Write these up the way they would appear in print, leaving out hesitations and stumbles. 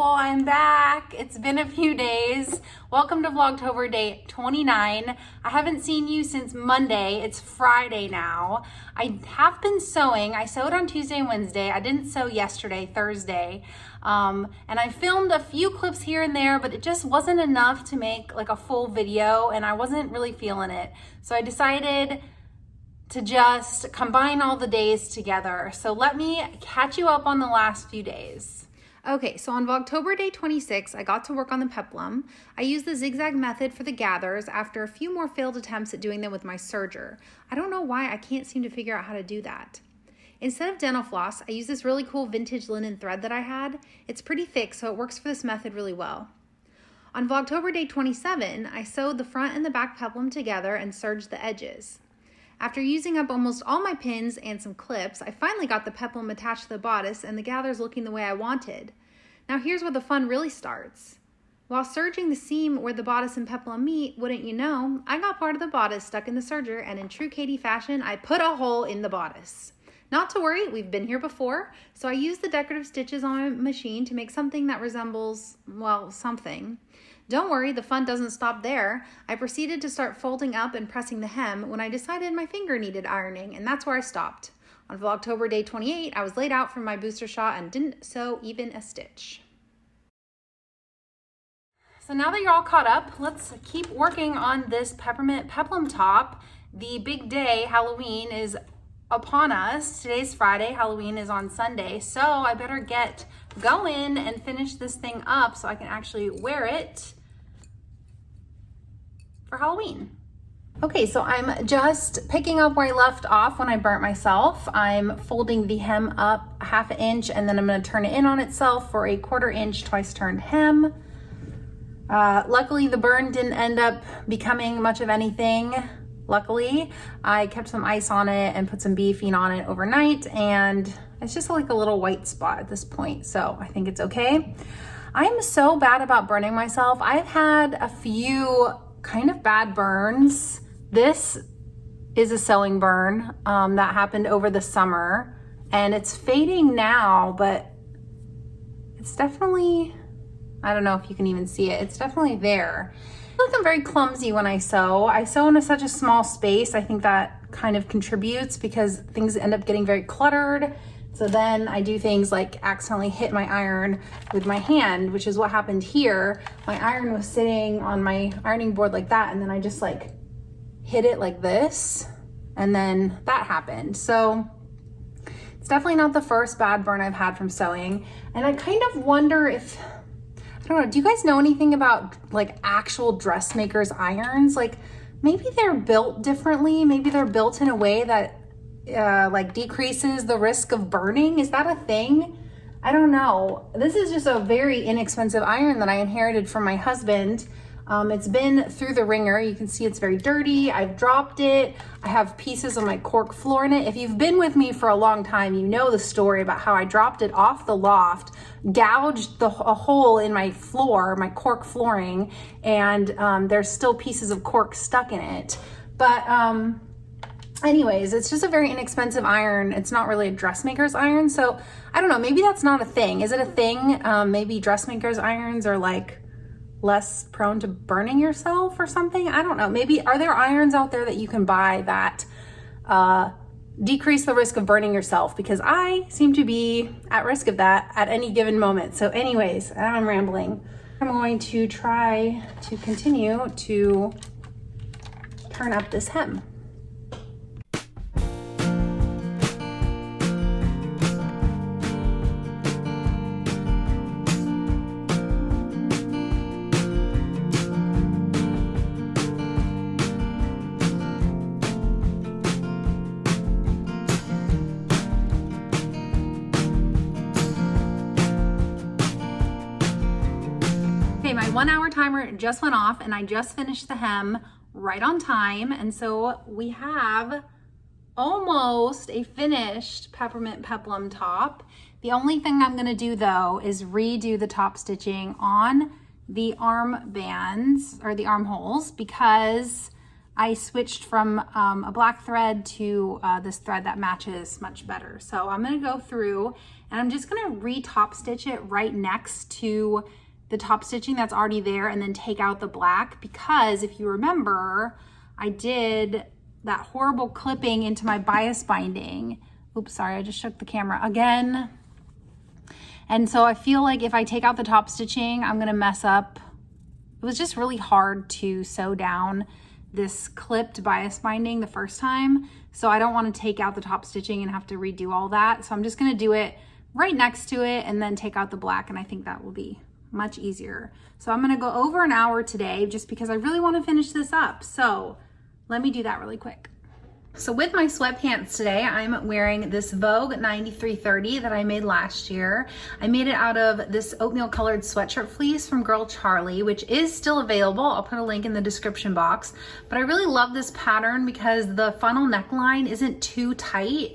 people, I'm back. It's been a few days. Welcome to Vlogtober day 29. I haven't seen you since Monday. It's Friday now. I have been sewing. I sewed on Tuesday and Wednesday. I didn't sew yesterday, Thursday. And I filmed a few clips here and there, but it just wasn't enough to make like a full video, and I wasn't really feeling it. So I decided to just combine all the days together. So let me catch you up on the last few days. Okay, so on Vlogtober day 26, I got to work on the peplum. I used the zigzag method for the gathers after a few more failed attempts at doing them with my serger. I don't know why I can't seem to figure out how to do that. Instead of dental floss, I used this really cool vintage linen thread that I had. It's pretty thick, so it works for this method really well. On Vlogtober day 27, I sewed the front and the back peplum together and serged the edges. After using up almost all my pins and some clips, I finally got the peplum attached to the bodice and the gathers looking the way I wanted. Now here's where the fun really starts. While serging the seam where the bodice and peplum meet, wouldn't you know, I got part of the bodice stuck in the serger, and in true Katie fashion, I put a hole in the bodice. Not to worry, we've been here before, so I used the decorative stitches on my machine to make something that resembles, well, something. Don't worry, the fun doesn't stop there. I proceeded to start folding up and pressing the hem when I decided my finger needed ironing, and that's where I stopped. On Vlogtober day 28, I was laid out from my booster shot and didn't sew even a stitch. So now that you're all caught up, let's keep working on this Peppermint Peplum top. The big day, Halloween, is upon us. Today's Friday, Halloween is on Sunday, so I better get going and finish this thing up so I can actually wear it for Halloween. Okay, so I'm just picking up where I left off when I burnt myself. I'm folding the hem up a ½ inch, and then I'm going to turn it in on itself for a ¼ inch twice turned hem. Luckily, the burn didn't end up becoming much of anything. Luckily, I kept some ice on it and put some beefing on it overnight, and it's just like a little white spot at this point, so I think it's okay. I'm so bad about burning myself. I've had a few kind of bad burns. This is a sewing burn that happened over the summer, and it's fading now, but it's definitely, I don't know if you can even see it. It's definitely there. I feel like I'm very clumsy when I sew. I sew in such a small space. I think that kind of contributes because things end up getting very cluttered. So then I do things like accidentally hit my iron with my hand, which is what happened here. My iron was sitting on my ironing board like that, and then I just like hit it like this, and then that happened. So it's definitely not the first bad burn I've had from sewing. And I kind of wonder if, I don't know, do you guys know anything about like actual dressmakers' irons? Like maybe they're built differently. Maybe they're built in a way that like decreases the risk of burning. Is that a thing? I don't know. This is just a very inexpensive iron that I inherited from my husband. It's been through the ringer. You can see it's very dirty. I've dropped it. I have pieces of my cork floor in it. If you've been with me for a long time, you know the story about how I dropped it off the loft, gouged a hole in my floor, my cork flooring, and there's still pieces of cork stuck in it. But anyways, it's just a very inexpensive iron. It's not really a dressmaker's iron. So I don't know, maybe that's not a thing. Is it a thing? Maybe dressmaker's irons are like less prone to burning yourself or something. I don't know. Maybe are there irons out there that you can buy that decrease the risk of burning yourself? Because I seem to be at risk of that at any given moment. So anyways, I'm rambling. I'm going to try to continue to turn up this hem. My 1 hour timer just went off, and I just finished the hem right on time. And so we have almost a finished Peppermint Peplum top. The only thing I'm gonna do though is redo the top stitching on the arm bands or the armholes, because I switched from a black thread to this thread that matches much better. So I'm gonna go through and I'm just gonna re-top stitch it right next to the top stitching that's already there and then take out the black, because if you remember, I did that horrible clipping into my bias binding. Oops, sorry, I just shook the camera again. And so I feel like if I take out the top stitching, I'm gonna mess up. It was just really hard to sew down this clipped bias binding the first time. So I don't want to take out the top stitching and have to redo all that. So I'm just going to do it right next to it and then take out the black. And I think that will be much easier. So I'm going to go over an hour today just because I really want to finish this up. So let me do that really quick. So with my sweatpants today, I'm wearing this Vogue 9330 that I made last year. I made it out of this oatmeal colored sweatshirt fleece from Girl Charlie, which is still available. I'll put a link in the description box. But I really love this pattern because the funnel neckline isn't too tight.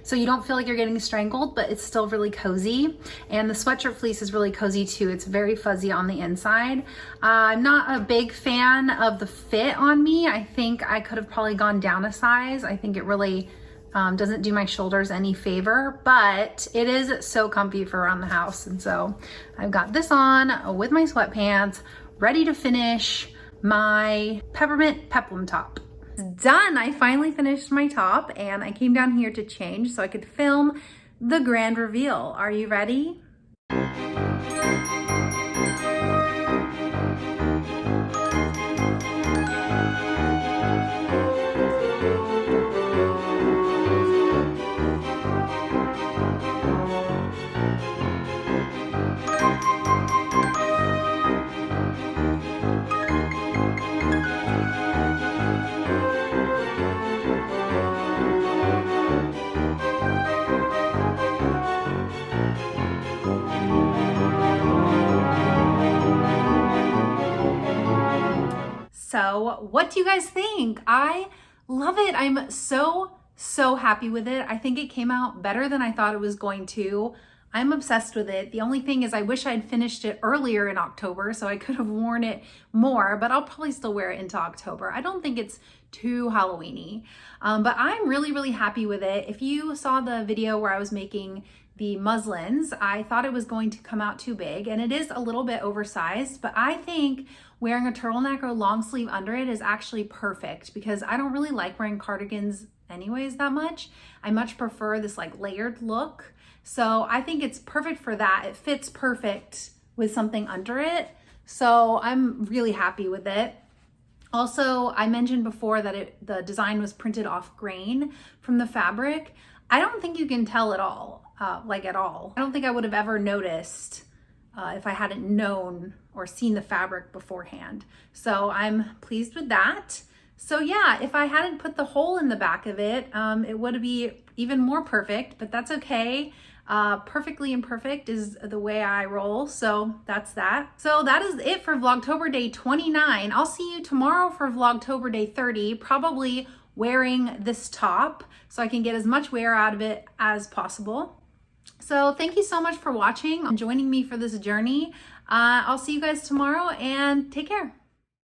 So you don't feel like you're getting strangled, but it's still really cozy. And the sweatshirt fleece is really cozy too. It's very fuzzy on the inside. I'm not a big fan of the fit on me. I think I could have probably gone down a size. I think it really doesn't do my shoulders any favor, but it is so comfy for around the house. And so I've got this on with my sweatpants, ready to finish my Peppermint Peplum top. It's done. I finally finished my top and I came down here to change so I could film the grand reveal. Are you ready? So what do you guys think? I love it. I'm so happy with it. I think it came out better than I thought it was going to. I'm obsessed with it. The only thing is I wish I'd finished it earlier in October so I could have worn it more, but I'll probably still wear it into October. I don't think it's too Halloween-y, but I'm really happy with it. If you saw the video where I was making the muslins, I thought it was going to come out too big, and it is a little bit oversized, but I think wearing a turtleneck or long sleeve under it is actually perfect because I don't really like wearing cardigans anyways that much. I much prefer this like layered look. So I think it's perfect for that. It fits perfect with something under it. So I'm really happy with it. Also, I mentioned before that the design was printed off grain from the fabric. I don't think you can tell at all, at all. I don't think I would have ever noticed if I hadn't known or seen the fabric beforehand. So I'm pleased with that. So yeah, if I hadn't put the hole in the back of it, it would be even more perfect, but that's okay. Perfectly imperfect is the way I roll. So that's that. So that is it for Vlogtober day 29. I'll see you tomorrow for Vlogtober day 30, probably wearing this top so I can get as much wear out of it as possible. So thank you so much for watching and joining me for this journey. I'll see you guys tomorrow and take care.